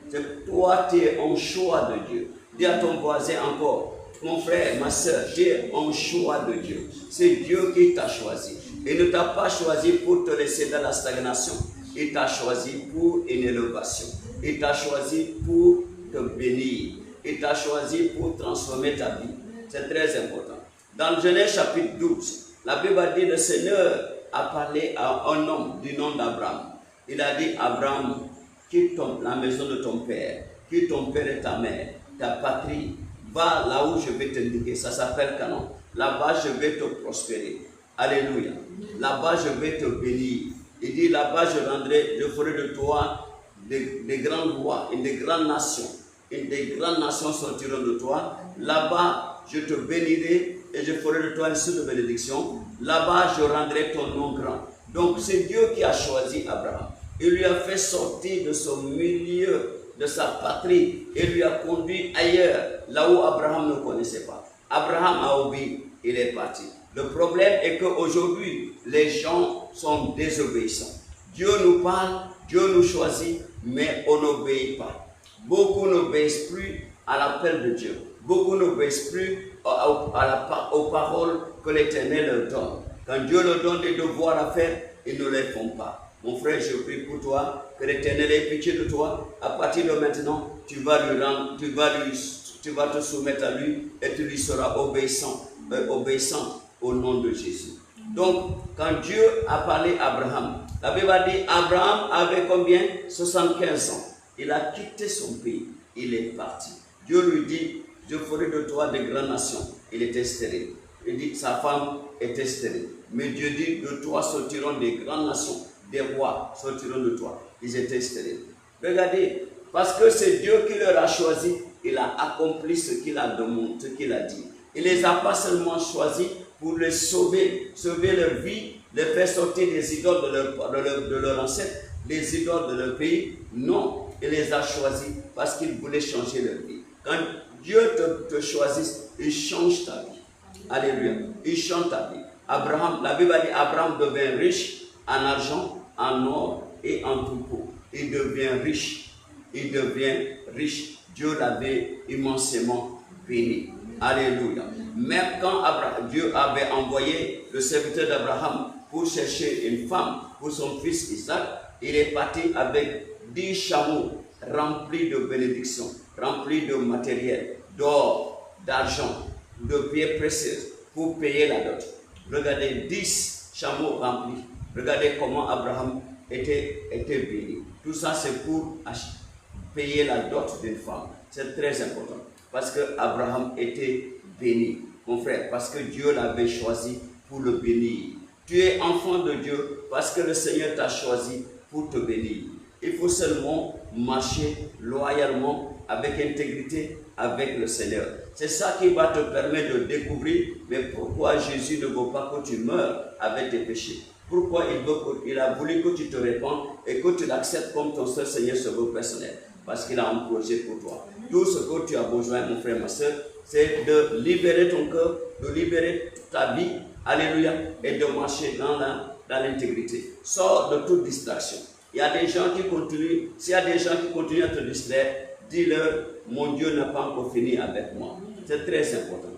Toi, tu es un choix de Dieu. Dis à ton voisin encore, mon frère, ma soeur, tu es un choix de Dieu. C'est Dieu qui t'a choisi. Il ne t'a pas choisi pour te laisser dans la stagnation. Il t'a choisi pour une élévation. Il t'a choisi pour te bénir. Il t'a choisi pour transformer ta vie. C'est très important. Dans le Genèse chapitre 12, la Bible a dit, le Seigneur a parlé à un homme du nom d'Abraham. Il a dit, Abraham, quitte la maison de ton père, quitte ton père et ta mère, ta patrie, va là où je vais t'indiquer, ça s'appelle Canaan. Là-bas, je vais te prospérer. Alléluia. Là-bas, je vais te bénir. Il dit, là-bas, je ferai de toi des grands rois et des grandes nations. des grandes nations sortiront de toi. Là-bas, je te bénirai et je ferai de toi une source de bénédiction. Là-bas, je rendrai ton nom grand. Donc, c'est Dieu qui a choisi Abraham. Il lui a fait sortir de son milieu, de sa patrie, et lui a conduit ailleurs, là où Abraham ne connaissait pas. Abraham a obéi, il est parti. Le problème est qu'aujourd'hui, les gens sont désobéissants. Dieu nous parle, Dieu nous choisit, mais on n'obéit pas. Beaucoup n'obéissent plus à l'appel de Dieu. Beaucoup n'obéissent plus aux paroles que l'Éternel leur donne. Quand Dieu leur donne des devoirs à faire, ils ne les font pas. Mon frère, je prie pour toi, que l'Éternel ait pitié de toi. À partir de maintenant, tu vas te soumettre à lui et tu lui seras obéissant au nom de Jésus. Donc, quand Dieu a parlé à Abraham, la Bible a dit, Abraham avait combien? 75 ans. Il a quitté son pays, il est parti. Dieu lui dit, je ferai de toi de grandes nations. Il était stérile. Il dit, sa femme était stérile. Mais Dieu dit, de toi sortiront des grandes nations. Des rois sortiront de toi. Ils étaient stériles. Regardez, parce que c'est Dieu qui leur a choisi, il a accompli ce qu'il a demandé, ce qu'il a dit. Il ne les a pas seulement choisis pour les sauver leur vie, les faire sortir des idoles de leur ancêtre, les idoles de leur pays. Non, il les a choisis parce qu'il voulait changer leur vie. Quand Dieu te choisit, il change ta vie. Alléluia. Il change ta vie. Abraham, la Bible a dit, Abraham devint riche en argent, en or et en troupeau. Il devient riche. Il devient riche. Dieu l'avait immensément béni. Alléluia. Même quand Dieu avait envoyé le serviteur d'Abraham pour chercher une femme pour son fils Isaac, il est parti avec 10 chameaux remplis de bénédictions, remplis de matériel, d'or, d'argent, de pierres précieuses pour payer la dot. Regardez, 10 chameaux remplis. Regardez comment Abraham était béni. Tout ça, c'est pour payer la dot d'une femme. C'est très important. Parce que Abraham était béni, mon frère. Parce que Dieu l'avait choisi pour le bénir. Tu es enfant de Dieu parce que le Seigneur t'a choisi pour te bénir. Il faut seulement marcher loyalement, avec intégrité, avec le Seigneur. C'est ça qui va te permettre de découvrir, mais pourquoi Jésus ne veut pas que tu meurs avec tes péchés. Pourquoi il a voulu que tu te répandes et que tu l'acceptes comme ton seul Seigneur Sauveur personnel. Parce qu'il a un projet pour toi. Tout ce que tu as besoin, mon frère, ma soeur, c'est de libérer ton cœur, de libérer ta vie, alléluia, et de marcher dans l'intégrité. Sors de toute distraction. Il y a des gens qui continuent, s'il y a des gens qui continuent à te distraire, dis-leur, mon Dieu n'a pas encore fini avec moi. C'est très important.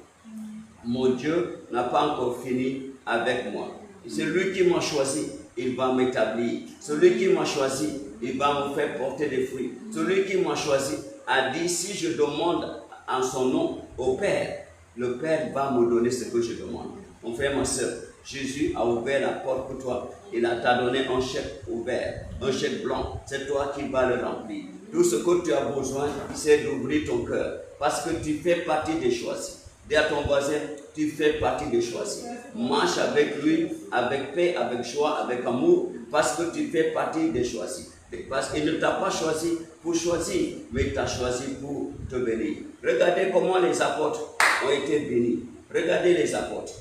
Mon Dieu n'a pas encore fini avec moi. C'est lui qui m'a choisi, il va m'établir. Celui qui m'a choisi, il va me faire porter des fruits. Celui qui m'a choisi a dit, si je demande en son nom au Père, le Père va me donner ce que je demande. Mon frère, ma soeur, Jésus a ouvert la porte pour toi. Il t'a donné un chèque ouvert, un chèque blanc. C'est toi qui vas le remplir. Tout ce que tu as besoin, c'est d'ouvrir ton cœur. Parce que tu fais partie des choisis. Dis à ton voisin, tu fais partie des choisis. Marche avec lui, avec paix, avec joie, avec amour, parce que tu fais partie des choisis. Parce qu'il ne t'a pas choisi pour choisir, mais il t'a choisi pour te bénir. Regardez comment les apôtres ont été bénis. Regardez les apôtres.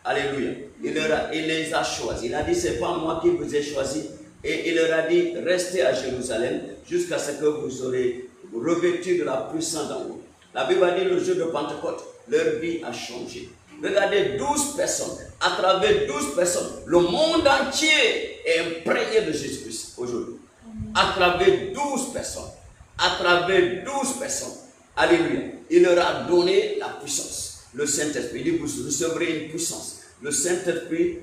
Alléluia. Il les a choisis. Il a dit, c'est pas moi qui vous ai choisi. Et il leur a dit, restez à Jérusalem jusqu'à ce que vous serez revêtus de la puissance d'en haut. La Bible a dit, le jour de Pentecôte, leur vie a changé. Regardez 12 personnes. À travers 12 personnes, le monde entier est imprégné de Jésus-Christ aujourd'hui. À travers 12 personnes. À travers 12 personnes. Alléluia. Il leur a donné la puissance. Le Saint-Esprit. Il dit, vous recevrez une puissance. Le Saint-Esprit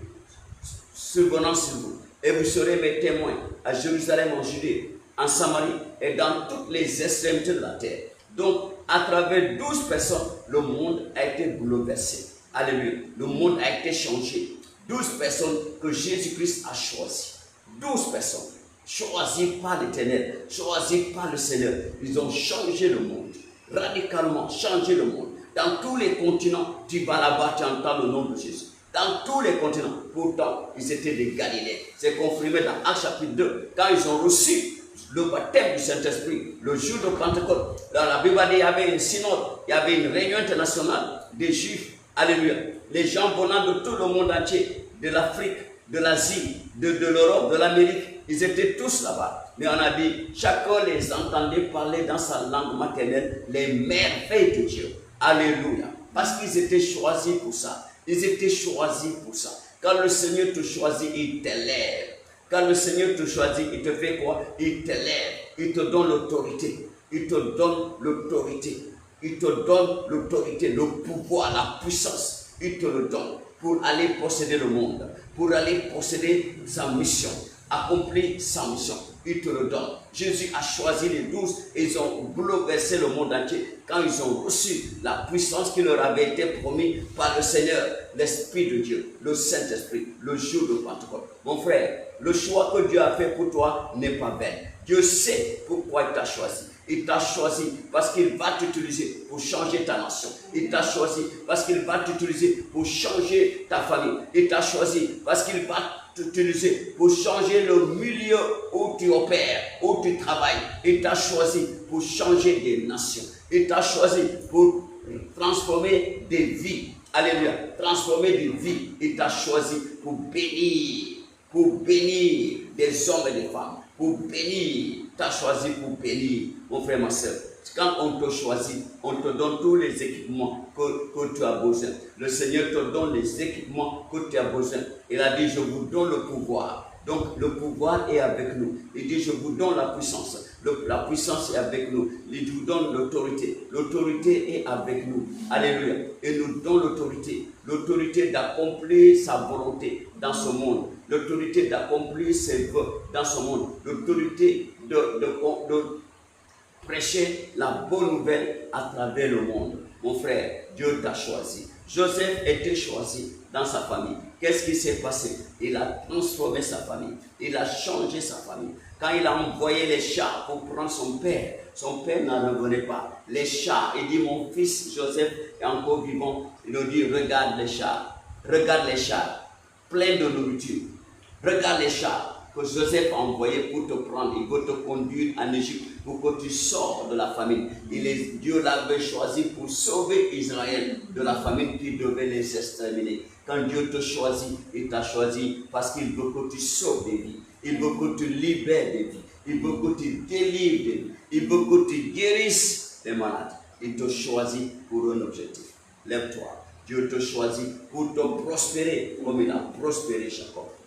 survenant sur vous. Et vous serez mes témoins à Jérusalem, en Judée, en Samarie et dans toutes les extrémités de la terre. Donc, à travers 12 personnes, le monde a été bouleversé. Alléluia. Le monde a été changé. 12 personnes que Jésus-Christ a choisies. 12 personnes choisies par l'Éternel, choisies par le Seigneur. Ils ont changé le monde. Radicalement changé le monde. Dans tous les continents, tu vas là-bas, tu entends le nom de Jésus. Dans tous les continents. Pourtant, ils étaient des Galiléens. C'est confirmé dans Actes chapitre 2. Quand ils ont reçu le baptême du Saint-Esprit, le jour de Pentecôte. Dans la Bible, il y avait une synode, il y avait une réunion internationale des Juifs. Alléluia. Les gens venant de tout le monde entier, de l'Afrique, de l'Asie, de l'Europe, de l'Amérique, ils étaient tous là-bas. Mais on a dit, chacun les entendait parler dans sa langue maternelle les merveilles de Dieu. Alléluia. Parce qu'ils étaient choisis pour ça. Ils étaient choisis pour ça. Quand le Seigneur te choisit, il t'élève. Quand le Seigneur te choisit, il te fait quoi? Il t'élève. Il te donne l'autorité. Il te donne l'autorité. Il te donne l'autorité, le pouvoir, la puissance. Il te le donne pour aller posséder le monde, pour aller posséder sa mission, accomplir sa mission. Il te le donne. Jésus a choisi les 12 et ils ont bouleversé le monde entier quand ils ont reçu la puissance qui leur avait été promise par le Seigneur, l'Esprit de Dieu, le Saint-Esprit, le jour de Pentecôte. Mon frère, le choix que Dieu a fait pour toi n'est pas vain. Dieu sait pourquoi il t'a choisi. Il t'a choisi parce qu'il va t'utiliser pour changer ta nation. Il t'a choisi parce qu'il va t'utiliser pour changer ta famille. Il t'a choisi parce qu'il va t'utiliser pour changer le milieu où tu opères, où tu travailles. Il t'a choisi pour changer des nations. Il t'a choisi pour transformer des vies. Alléluia. Transformer des vies. Il t'a choisi pour bénir des hommes et des femmes. Pour bénir, tu as choisi pour bénir, mon frère, ma soeur. Quand on te choisit, on te donne tous les équipements que tu as besoin. Le Seigneur te donne les équipements que tu as besoin. Il a dit, je vous donne le pouvoir. Donc le pouvoir est avec nous. Il dit, je vous donne la puissance. La puissance est avec nous. Il vous donne l'autorité. L'autorité est avec nous. Alléluia. Il nous donne l'autorité. L'autorité d'accomplir sa volonté dans ce monde. L'autorité d'accomplir ses vœux dans ce monde. L'autorité de prêcher la bonne nouvelle à travers le monde. Mon frère, Dieu t'a choisi. Joseph était choisi dans sa famille. Qu'est-ce qui s'est passé? Il a transformé sa famille. Il a changé sa famille. Quand il a envoyé les chars pour prendre son père n'en revenait pas. Les chars, il dit, mon fils Joseph est encore vivant. Il nous dit, regarde les chars, pleins de nourriture. Regarde les chars que Joseph a envoyés pour te prendre. Il veut te conduire en Égypte pour que tu sors de la famine. Dieu l'avait choisi pour sauver Israël de la famine qui devait les exterminer. Quand Dieu te choisit, il t'a choisi parce qu'il veut que tu sauves des vies. Il veut que tu libères des vies. Il veut que tu délivres des vies. Il veut que tu guérisses les malades. Il te choisit pour un objectif. Lève-toi. Dieu te choisit pour te prospérer comme il a prospéré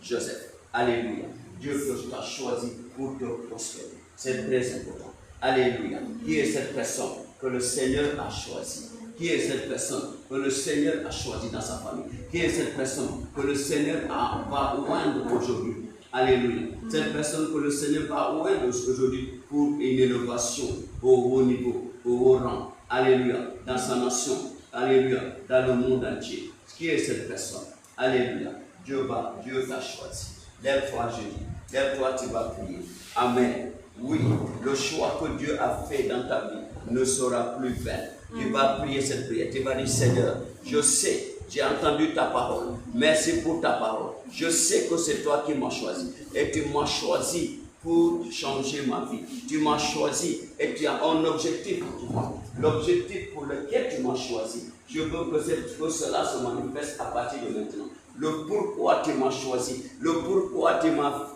Joseph. Alléluia. Dieu t'a choisi pour te prospérer. C'est très important. Alléluia. Qui est cette personne que le Seigneur a choisie? Qui est cette personne que le Seigneur a choisie dans sa famille? Qui est cette personne que le Seigneur va oindre aujourd'hui? Alléluia. Cette personne que le Seigneur va oindre aujourd'hui pour une élévation au haut niveau, au haut rang. Alléluia. Dans sa nation. Alléluia. Dans le monde entier. Qui est cette personne? Alléluia. Dieu t'a choisi. Lève-toi, je dis. Lève-toi, tu vas prier. Amen. Oui, le choix que Dieu a fait dans ta vie ne sera plus vain. Tu vas prier cette prière. Tu vas dire, Seigneur, je sais, j'ai entendu ta parole. Merci pour ta parole. Je sais que c'est toi qui m'as choisi. Et tu m'as choisi pour changer ma vie. Tu m'as choisi et tu as un objectif pour moi. L'objectif pour lequel tu m'as choisi. Je veux que cela se manifeste à partir de maintenant. Le pourquoi tu m'as choisi, le pourquoi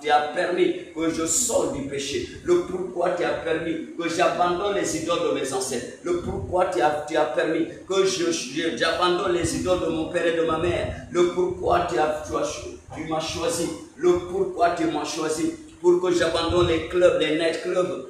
tu as permis que je sorte du péché, le pourquoi tu as permis que j'abandonne les idoles de mes ancêtres, le pourquoi tu as permis que j'abandonne les idoles de mon père et de ma mère, le pourquoi tu m'as choisi, le pourquoi tu m'as choisi pour que j'abandonne les clubs, les net clubs,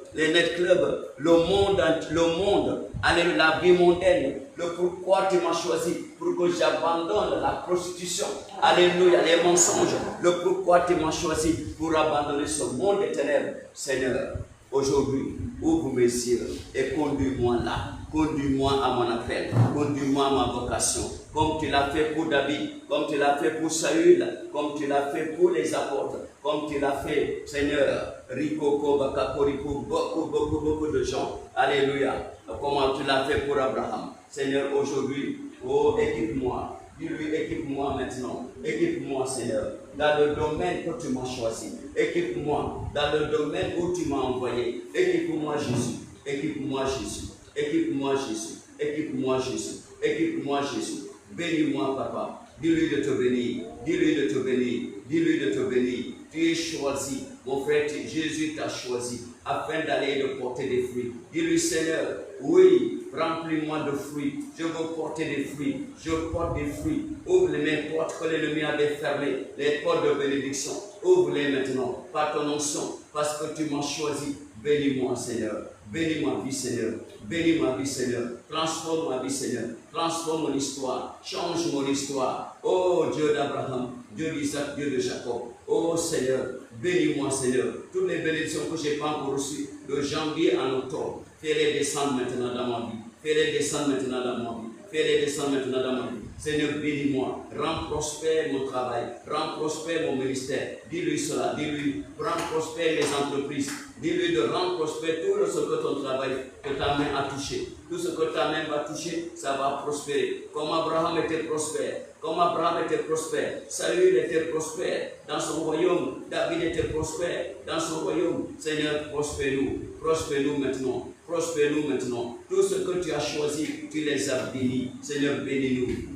le monde, allez, la vie mondaine. Le pourquoi tu m'as choisi pour que j'abandonne la prostitution, alléluia, les mensonges. Le pourquoi tu m'as choisi pour abandonner ce monde des ténèbres. Seigneur, aujourd'hui, ouvre mes yeux et conduis-moi là. Conduis-moi à mon appel, conduis-moi à ma vocation, comme tu l'as fait pour David, comme tu l'as fait pour Saül, comme tu l'as fait pour les apôtres, comme tu l'as fait, Seigneur, Rikoko, Bakakori, pour beaucoup de gens. Alléluia. Comment tu l'as fait pour Abraham. Seigneur, aujourd'hui, oh, équipe-moi Dis-lui, équipe-moi maintenant. Équipe-moi, Seigneur, dans le domaine que tu m'as choisi. Équipe-moi dans le domaine où tu m'as envoyé. Équipe-moi, Jésus. Équipe-moi, Jésus. Équipe-moi, Jésus. Équipe-moi, Jésus. Équipe-moi, Jésus. Bénis-moi, Papa. Dis-lui de te bénir. Dis-lui de te bénir. Dis-lui de te bénir. Tu es choisi. Mon frère, Jésus t'a choisi afin d'aller et de porter des fruits. Dis-lui, Seigneur, oui, remplis-moi de fruits. Je veux porter des fruits. Je porte des fruits. Ouvre les portes que l'ennemi avait fermées. Les portes de bénédiction. Ouvre-les maintenant par ton onction. Parce que tu m'as choisi. Bénis-moi, Seigneur. Bénis ma vie, Seigneur. Bénis ma vie, Seigneur. Transforme ma vie, Seigneur. Transforme mon histoire. Change mon histoire. Oh Dieu d'Abraham, Dieu d'Isaac, Dieu de Jacob. Oh Seigneur, bénis-moi, Seigneur. Toutes les bénédictions que je n'ai pas encore reçues, de janvier à octobre, fais-les descendre maintenant dans ma vie. Fais-les descendre maintenant dans ma vie. Fais-les descendre maintenant dans ma vie. Seigneur, bénis-moi. Rends prospère mon travail. Rends prospère mon ministère. Dis-lui cela. Dis-lui, rends prospère les entreprises. Dis-lui de rendre prospère tout ce que ton travail, que ta main a touché. Tout ce que ta main va toucher, ça va prospérer. Comme Abraham était prospère. Comme Abraham était prospère. Saül était prospère dans son royaume. David était prospère dans son royaume. Seigneur, prospère-nous. Prospère-nous maintenant. Prospère-nous maintenant. Tout ce que tu as choisi, tu les as bénis. Seigneur, bénis-nous.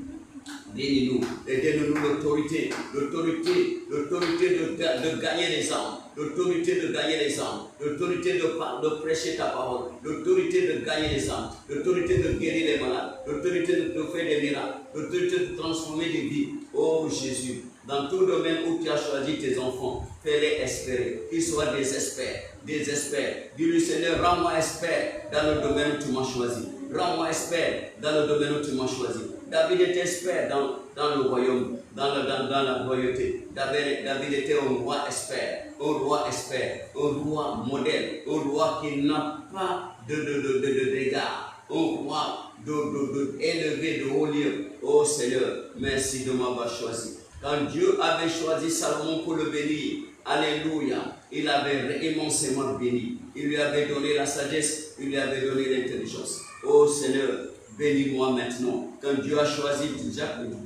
Bénis-nous. Et donne-nous l'autorité. L'autorité de gagner les âmes. L'autorité de gagner les âmes. L'autorité de prêcher ta parole. L'autorité de gagner les âmes. L'autorité de guérir les malades. L'autorité de faire des miracles. L'autorité de transformer des vies. Oh Jésus, dans tout domaine où tu as choisi tes enfants, fais-les espérer. Qu'ils soient des experts. Des experts. Dis-lui, Seigneur, rends-moi expert dans le domaine où tu m'as choisi. Rends-moi expert dans le domaine où tu m'as choisi. David était expert dans le royaume, dans la royauté. David était un roi expert, un roi modèle, un roi qui n'a pas de dégâts, un roi élevé de haut lieu. Oh Seigneur, merci de m'avoir choisi. Quand Dieu avait choisi Salomon pour le bénir, alléluia, il avait immensément béni. Il lui avait donné la sagesse, il lui avait donné l'intelligence. Oh Seigneur, bénis-moi maintenant. Quand Dieu a choisi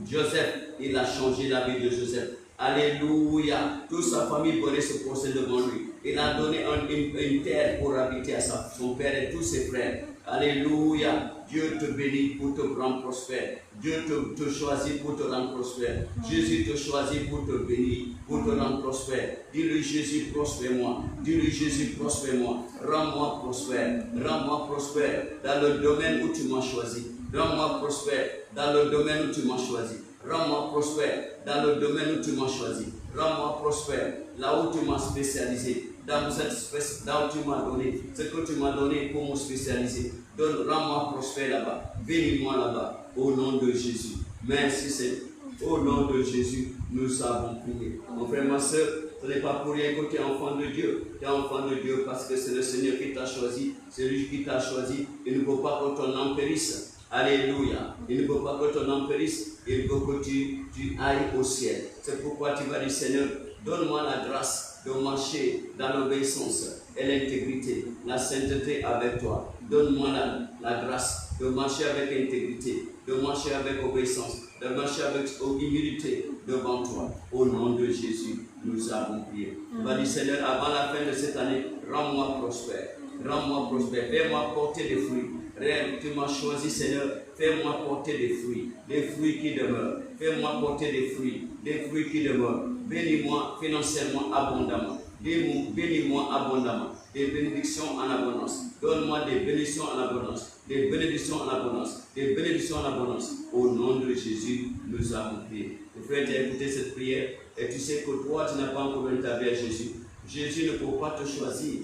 Joseph, il a changé la vie de Joseph. Alléluia. Toute sa famille venait se poser devant lui. Il a donné une terre pour habiter à son père et tous ses frères. Alléluia. Dieu te bénit pour te rendre prospère. Dieu te choisit pour te rendre prospère. Jésus te choisit pour te bénir, pour te rendre prospère. Dis-lui, Jésus, prospère-moi. Dis-lui, Jésus, prospère-moi. Rends-moi prospère. Rends-moi prospère dans le domaine où tu m'as choisi. Rends-moi prospère dans le domaine où tu m'as choisi. Rends-moi prospère dans le domaine où tu m'as choisi. Rends-moi prospère là où tu m'as spécialisé. Dans où tu m'as donné, ce que tu m'as donné pour me spécialiser. Rends-moi prospère là-bas. Bénis-moi là-bas. Au nom de Jésus. Merci Seigneur. Au nom de Jésus, nous avons prié. Mon frère, ma soeur, ce n'est pas pour rien que tu es enfant de Dieu. Tu es enfant de Dieu parce que c'est le Seigneur qui t'a choisi. C'est lui qui t'a choisi. Il ne veut pas que ton âme périsse. Alléluia. Il ne veut pas que ton âme périsse. Il veut que tu ailles au ciel. C'est pourquoi tu vas dire, Seigneur, donne-moi la grâce de marcher dans l'obéissance et l'intégrité, la sainteté avec toi. Donne-moi la grâce de marcher avec intégrité, de marcher avec obéissance, de marcher avec humilité devant toi. Au nom de Jésus, nous avons prié. Tu vas dire, Seigneur, avant la fin de cette année, rends-moi prospère. Rends-moi prospère. Fais-moi porter des fruits. Tu m'as choisi, Seigneur. Fais-moi porter des fruits qui demeurent. Fais-moi porter des fruits qui demeurent. Bénis-moi financièrement abondamment. Bénis-moi abondamment. Des bénédictions en abondance. Donne-moi des bénédictions en abondance. Des bénédictions en abondance. Des bénédictions en abondance. Au nom de Jésus, nous avons prié. Le frère, tu as écouté cette prière et tu sais que toi, tu n'as pas encore donné ta vie à Jésus. Jésus ne peut pas te choisir.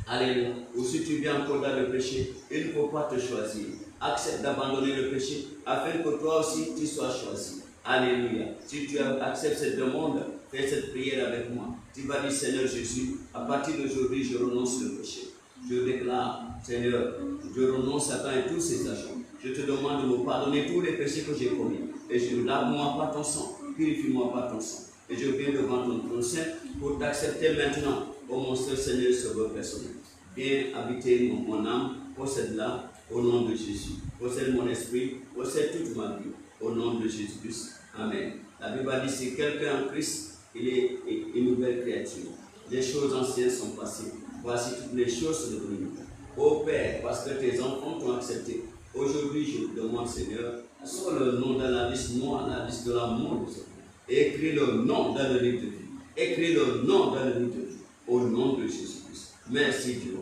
Alléluia. Ou si tu viens encore dans le péché, il ne faut pas te choisir. Accepte d'abandonner le péché afin que toi aussi tu sois choisi. Alléluia. Si tu acceptes cette demande, fais cette prière avec moi. Tu vas dire, Seigneur Jésus, à partir d'aujourd'hui, je renonce le péché. Je déclare, Seigneur, je renonce à toi et tous ses agents. Je te demande de me pardonner tous les péchés que j'ai commis. Et je lave-moi par ton sang, purifie-moi par ton sang. Et je viens devant ton trône saint pour t'accepter maintenant, ô mon seul Seigneur Sauveur personnel. Viens habiter mon âme, possède-la au nom de Jésus. Possède mon esprit, possède toute ma vie. Au nom de Jésus-Christ. Amen. La Bible dit, si quelqu'un en Christ, il est une nouvelle créature. Les choses anciennes sont passées. Voici toutes les choses sont devenues. Ô Père, parce que tes enfants t'ont accepté, aujourd'hui je vous demande, Seigneur, sur le nom dans la liste noire, la liste de l'amour de ce Père. Écris le nom dans le livre de vie. Écris le nom dans le livre de vie. Au nom de Jésus-Christ. Merci Dieu.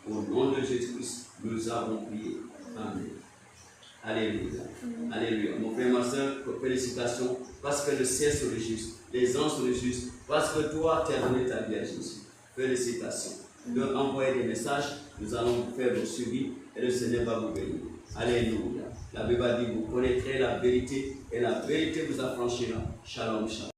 Au nom de Jésus-Christ, nous avons prié. Amen. Alléluia. Alléluia. Mon frère, ma soeur, félicitations, parce que le ciel se réjouit, les anges se réjouissent, parce que toi, tu as donné ta vie à Jésus. Félicitations. Donc, envoyez des messages, nous allons faire le suivi et le Seigneur va vous bénir. Alléluia. La Bible dit, vous connaîtrez la vérité et la vérité vous affranchira. Shalom, shalom.